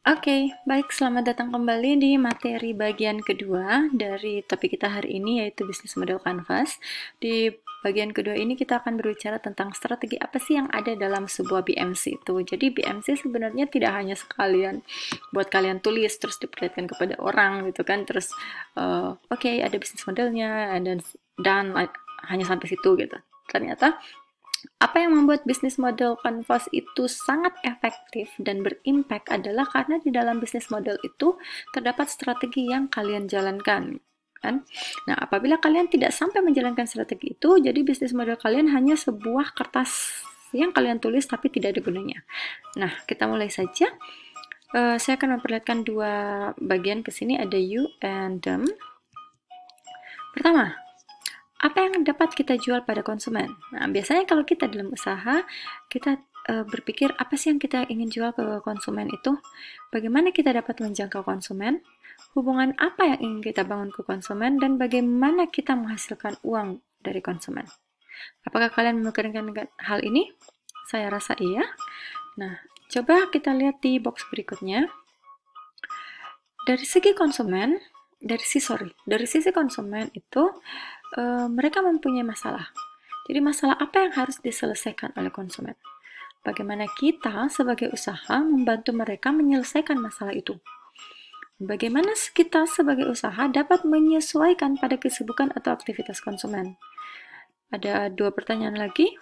Oke, baik, selamat datang kembali di materi bagian kedua dari topik kita hari ini, yaitu bisnis model Canvas. Di bagian kedua ini kita akan berbicara tentang strategi apa sih yang ada dalam sebuah BMC itu. Jadi BMC sebenarnya tidak hanya sekalian buat kalian tulis terus diperlihatkan kepada orang gitu kan, terus oke, ada bisnis modelnya dan hanya sampai situ gitu. Ternyata apa yang membuat bisnis model Canvas itu sangat efektif dan berimpact adalah karena di dalam bisnis model itu terdapat strategi yang kalian jalankan, kan? Nah, apabila kalian tidak sampai menjalankan strategi itu, jadi bisnis model kalian hanya sebuah kertas yang kalian tulis tapi tidak ada gunanya. Nah, kita mulai saja. Saya akan memperlihatkan dua bagian ke sini, ada you and them. Pertama, apa yang dapat kita jual pada konsumen? Nah, biasanya kalau kita dalam usaha, kita berpikir apa sih yang kita ingin jual ke konsumen itu? Bagaimana kita dapat menjangkau konsumen? Hubungan apa yang ingin kita bangun ke konsumen? Dan bagaimana kita menghasilkan uang dari konsumen? Apakah kalian memikirkan hal ini? Saya rasa iya. Nah, coba kita lihat di box berikutnya. Dari segi konsumen, dari sisi konsumen itu mereka mempunyai masalah. Jadi masalah apa yang harus diselesaikan oleh konsumen? Bagaimana kita sebagai usaha membantu mereka menyelesaikan masalah itu? Bagaimana kita sebagai usaha dapat menyesuaikan pada kesibukan atau aktivitas konsumen? Ada dua pertanyaan lagi,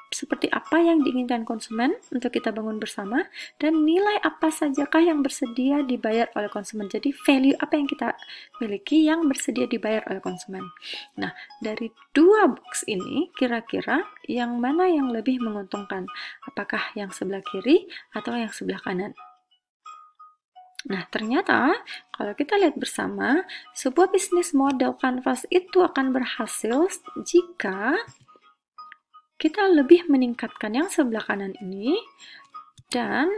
seperti apa yang diinginkan konsumen untuk kita bangun bersama, dan nilai apa sajakah yang bersedia dibayar oleh konsumen. Jadi value apa yang kita miliki yang bersedia dibayar oleh konsumen. Nah, dari dua box ini, kira-kira yang mana yang lebih menguntungkan? Apakah yang sebelah kiri atau yang sebelah kanan? Nah, ternyata kalau kita lihat bersama, sebuah bisnis model Canvas itu akan berhasil jika kita lebih meningkatkan yang sebelah kanan ini dan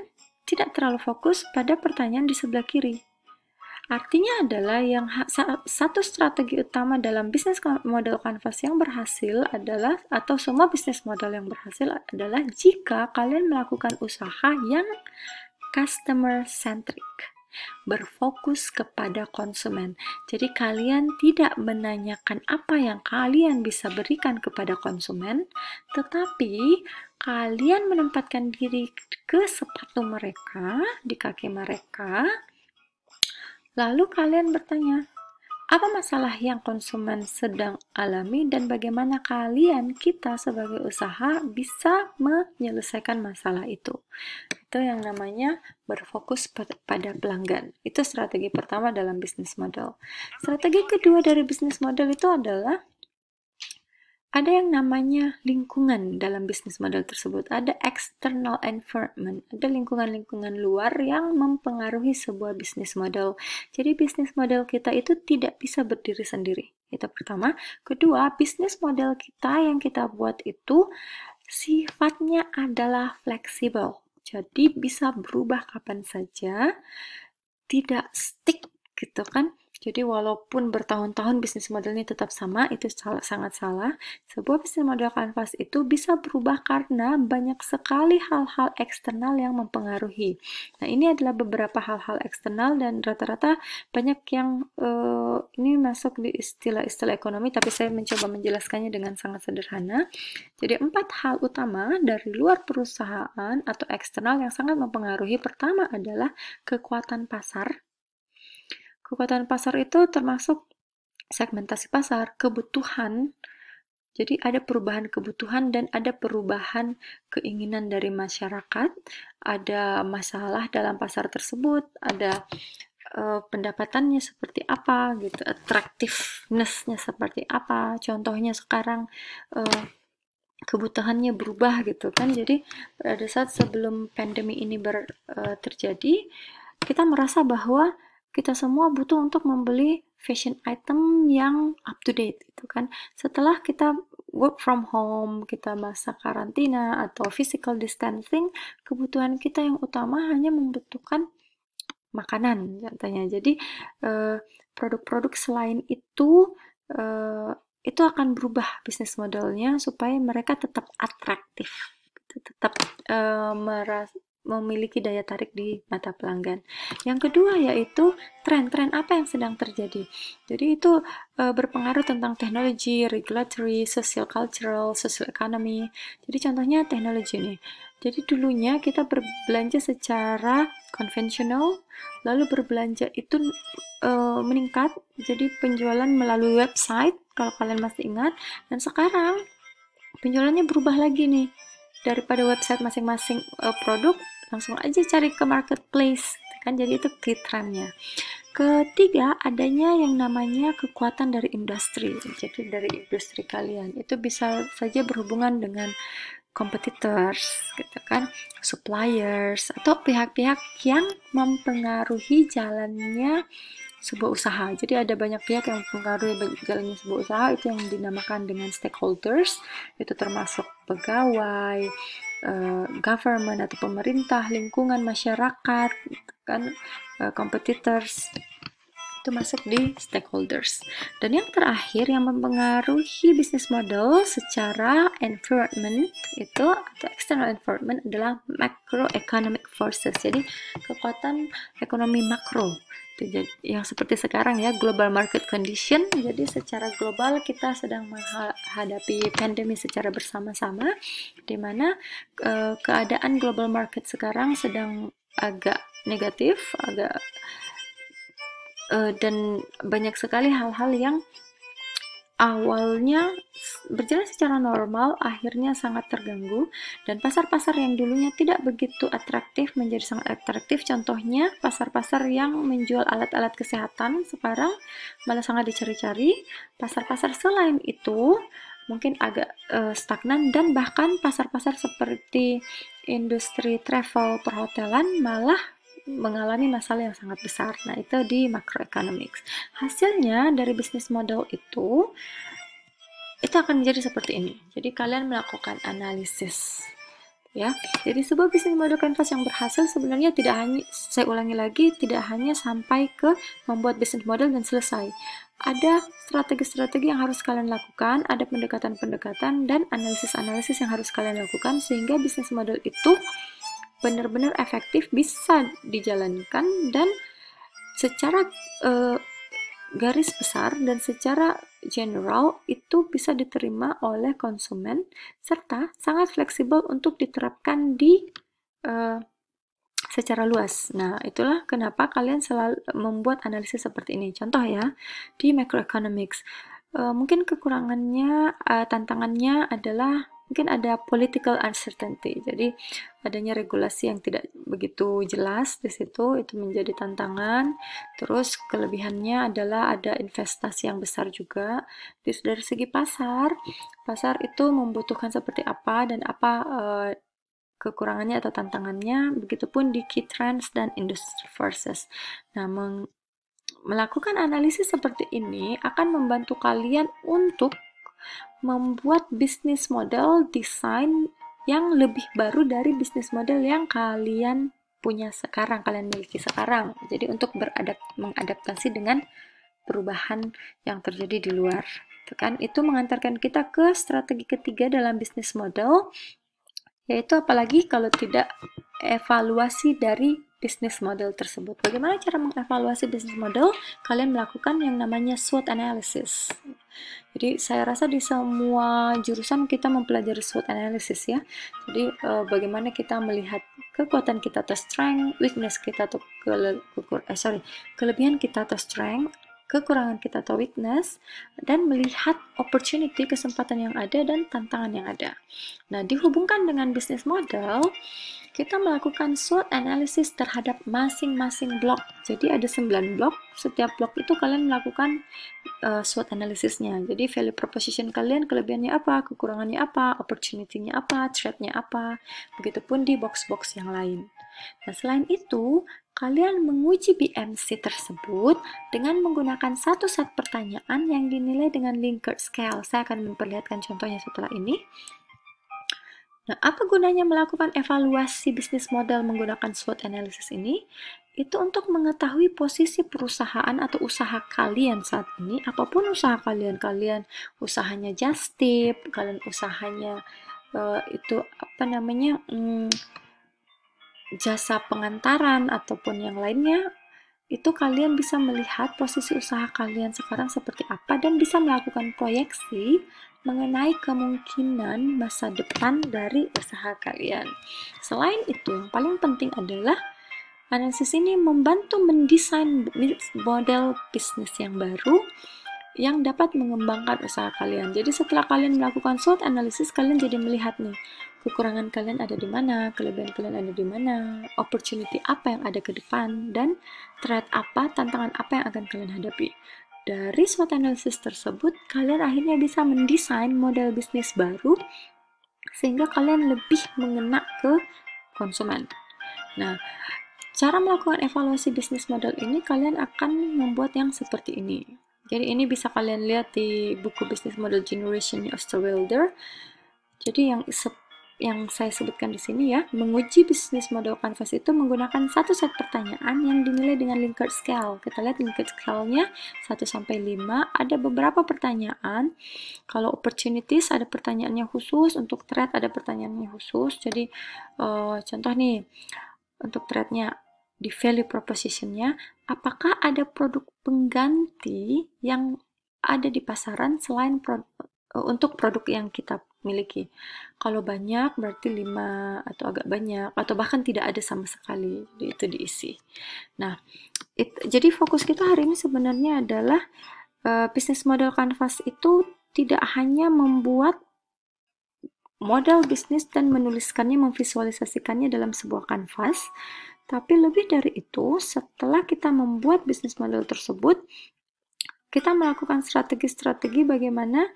tidak terlalu fokus pada pertanyaan di sebelah kiri. Artinya adalah satu strategi utama dalam bisnis model Canvas yang berhasil adalah, atau semua bisnis model yang berhasil adalah jika kalian melakukan usaha yang customer centric, berfokus kepada konsumen. Jadi kalian tidak menanyakan apa yang kalian bisa berikan kepada konsumen, tetapi kalian menempatkan diri ke sepatu mereka, di kaki mereka, lalu kalian bertanya, apa masalah yang konsumen sedang alami dan bagaimana kita sebagai usaha bisa menyelesaikan masalah itu. Itu yang namanya berfokus pada pelanggan. Itu strategi pertama dalam bisnis model. Strategi kedua dari bisnis model itu adalah ada yang namanya lingkungan dalam bisnis model tersebut. Ada external environment, ada lingkungan-lingkungan luar yang mempengaruhi sebuah bisnis model. Jadi bisnis model kita itu tidak bisa berdiri sendiri. Itu pertama. Kedua, bisnis model kita yang kita buat itu sifatnya adalah fleksibel. Jadi bisa berubah kapan saja, tidak stick gitu kan. Jadi walaupun bertahun-tahun bisnis modelnya tetap sama, itu sangat salah. Sebuah bisnis model Canvas itu bisa berubah karena banyak sekali hal-hal eksternal yang mempengaruhi. Nah, ini adalah beberapa hal-hal eksternal dan rata-rata banyak yang ini masuk di istilah-istilah ekonomi, tapi saya mencoba menjelaskannya dengan sangat sederhana. Jadi 4 hal utama dari luar perusahaan atau eksternal yang sangat mempengaruhi. Pertama adalah kekuatan pasar. Kekuatan pasar itu termasuk segmentasi pasar, kebutuhan. Jadi ada perubahan kebutuhan dan ada perubahan keinginan dari masyarakat, ada masalah dalam pasar tersebut, ada pendapatannya seperti apa gitu, attractiveness-nya seperti apa. Contohnya sekarang kebutuhannya berubah gitu kan. Jadi pada saat sebelum pandemi ini terjadi, kita merasa bahwa kita semua butuh untuk membeli fashion item yang up to date gitu kan. Setelah kita work from home, kita masa karantina atau physical distancing, kebutuhan kita yang utama hanya membutuhkan makanan contohnya. Jadi produk-produk selain itu akan berubah bisnis modelnya supaya mereka tetap atraktif, tetap memiliki daya tarik di mata pelanggan. Yang kedua yaitu tren-tren apa yang sedang terjadi. Jadi itu berpengaruh tentang teknologi, regulatory, social cultural, social economy. Jadi contohnya teknologi nih. Jadi dulunya kita berbelanja secara konvensional, lalu berbelanja itu meningkat, jadi penjualan melalui website, kalau kalian masih ingat, dan sekarang penjualannya berubah lagi nih. Daripada website masing-masing produk, langsung aja cari ke marketplace, kan? Jadi itu key trendnya. Ketiga, adanya yang namanya kekuatan dari industri. Jadi dari industri kalian itu bisa saja berhubungan dengan competitors, gitu kan, suppliers, atau pihak-pihak yang mempengaruhi jalannya sebuah usaha. Jadi ada banyak pihak yang mempengaruhi jalannya sebuah usaha, itu yang dinamakan dengan stakeholders, itu termasuk pegawai, government atau pemerintah, lingkungan, masyarakat, kan, competitors, itu masuk di stakeholders. Dan yang terakhir yang mempengaruhi bisnis model secara environment itu atau external environment adalah macroeconomic forces. Jadi kekuatan ekonomi makro. Itu yang seperti sekarang ya, global market condition. Jadi secara global kita sedang menghadapi pandemi secara bersama-sama, di mana keadaan global market sekarang sedang agak negatif, dan banyak sekali hal-hal yang awalnya berjalan secara normal, akhirnya sangat terganggu, dan pasar-pasar yang dulunya tidak begitu atraktif menjadi sangat atraktif. Contohnya, pasar-pasar yang menjual alat-alat kesehatan sekarang malah sangat dicari-cari. Pasar-pasar selain itu mungkin agak stagnan, dan bahkan pasar-pasar seperti industri travel perhotelan malah mengalami masalah yang sangat besar. Nah, itu di macroeconomics. Hasilnya dari bisnis model itu akan menjadi seperti ini. Jadi kalian melakukan analisis, ya. Jadi sebuah bisnis model canvas yang berhasil sebenarnya tidak hanya, saya ulangi lagi, tidak hanya sampai ke membuat bisnis model dan selesai. Ada strategi-strategi yang harus kalian lakukan, ada pendekatan-pendekatan dan analisis-analisis yang harus kalian lakukan sehingga bisnis model itu benar-benar efektif, bisa dijalankan, dan secara garis besar dan secara general itu bisa diterima oleh konsumen, serta sangat fleksibel untuk diterapkan di secara luas. Nah, itulah kenapa kalian selalu membuat analisis seperti ini. Contoh ya, di macroeconomics, mungkin kekurangannya, tantangannya adalah mungkin ada political uncertainty. Jadi adanya regulasi yang tidak begitu jelas di situ, itu menjadi tantangan. Terus kelebihannya adalah ada investasi yang besar juga. Dari segi pasar itu membutuhkan seperti apa dan apa kekurangannya atau tantangannya. Begitupun di key trends dan industry forces. Nah, melakukan analisis seperti ini akan membantu kalian untuk membuat bisnis model desain yang lebih baru dari bisnis model yang kalian punya sekarang, kalian miliki sekarang. Jadi untuk mengadaptasi dengan perubahan yang terjadi di luar. Itu mengantarkan kita ke strategi ketiga dalam bisnis model, yaitu apalagi kalau tidak evaluasi dari bisnis model tersebut. Bagaimana cara mengevaluasi bisnis model? Kalian melakukan yang namanya SWOT analysis. Jadi saya rasa di semua jurusan kita mempelajari SWOT analysis ya. Jadi bagaimana kita melihat kekuatan kita atau strength, weakness kita atau kelebihan kita atau strength, kekurangan kita atau weakness, dan melihat opportunity, kesempatan yang ada dan tantangan yang ada. Nah, dihubungkan dengan bisnis model, kita melakukan SWOT analysis terhadap masing-masing blok. Jadi ada 9 blok, setiap blok itu kalian melakukan SWOT analisisnya. Jadi value proposition kalian, kelebihannya apa, kekurangannya apa, opportunity-nya apa, threat-nya apa, begitupun di box-box yang lain. Nah, selain itu, kalian menguji BMC tersebut dengan menggunakan satu set pertanyaan yang dinilai dengan Likert scale. Saya akan memperlihatkan contohnya setelah ini. Nah, apa gunanya melakukan evaluasi bisnis model menggunakan SWOT analysis ini? Itu untuk mengetahui posisi perusahaan atau usaha kalian saat ini, apapun usaha kalian usahanya just tip, kalian usahanya itu jasa pengantaran ataupun yang lainnya, itu kalian bisa melihat posisi usaha kalian sekarang seperti apa dan bisa melakukan proyeksi mengenai kemungkinan masa depan dari usaha kalian. Selain itu, yang paling penting adalah analisis ini membantu mendesain model bisnis yang baru yang dapat mengembangkan usaha kalian. Jadi setelah kalian melakukan SWOT analisis, kalian jadi melihat nih, kekurangan kalian ada di mana, kelebihan kalian ada di mana, opportunity apa yang ada ke depan, dan threat apa, tantangan apa yang akan kalian hadapi. Dari SWOT analisis tersebut, kalian akhirnya bisa mendesain model bisnis baru sehingga kalian lebih mengena ke konsumen. Nah, cara melakukan evaluasi bisnis model ini, kalian akan membuat yang seperti ini. Jadi ini bisa kalian lihat di buku Business Model Generation Osterwelder. Jadi yang saya sebutkan di sini ya, menguji bisnis model Canvas itu menggunakan satu set pertanyaan yang dinilai dengan Likert scale. Kita lihat Likert scale-nya 1 sampai 5. Ada beberapa pertanyaan. Kalau opportunities ada pertanyaannya khusus, untuk threat ada pertanyaannya khusus. Jadi contoh nih, untuk threat-nya di value proposition-nya, apakah ada produk pengganti yang ada di pasaran selain untuk produk yang kita miliki. Kalau banyak berarti 5 atau agak banyak atau bahkan tidak ada sama sekali, itu diisi. Nah, jadi fokus kita hari ini sebenarnya adalah bisnis model Canvas itu tidak hanya membuat model bisnis dan menuliskannya, memvisualisasikannya dalam sebuah kanvas, tapi lebih dari itu, setelah kita membuat bisnis model tersebut, kita melakukan strategi-strategi bagaimana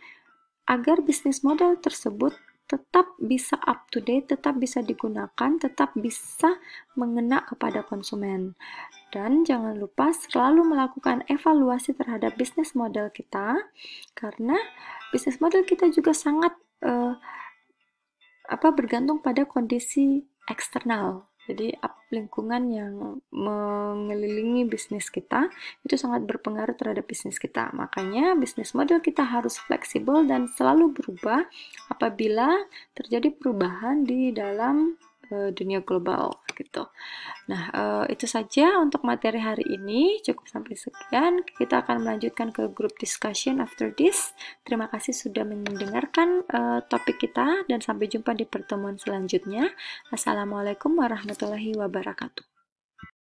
agar bisnis model tersebut tetap bisa up to date, tetap bisa digunakan, tetap bisa mengena kepada konsumen. Dan jangan lupa selalu melakukan evaluasi terhadap bisnis model kita, karena bisnis model kita juga sangat bergantung pada kondisi eksternal. Jadi lingkungan yang mengelilingi bisnis kita itu sangat berpengaruh terhadap bisnis kita. Makanya bisnis model kita harus fleksibel dan selalu berubah apabila terjadi perubahan di dalam dunia global gitu. Nah, itu saja untuk materi hari ini. Cukup sampai sekian. Kita akan melanjutkan ke group discussion after this. Terima kasih sudah mendengarkan topik kita dan sampai jumpa di pertemuan selanjutnya. Assalamualaikum warahmatullahi wabarakatuh.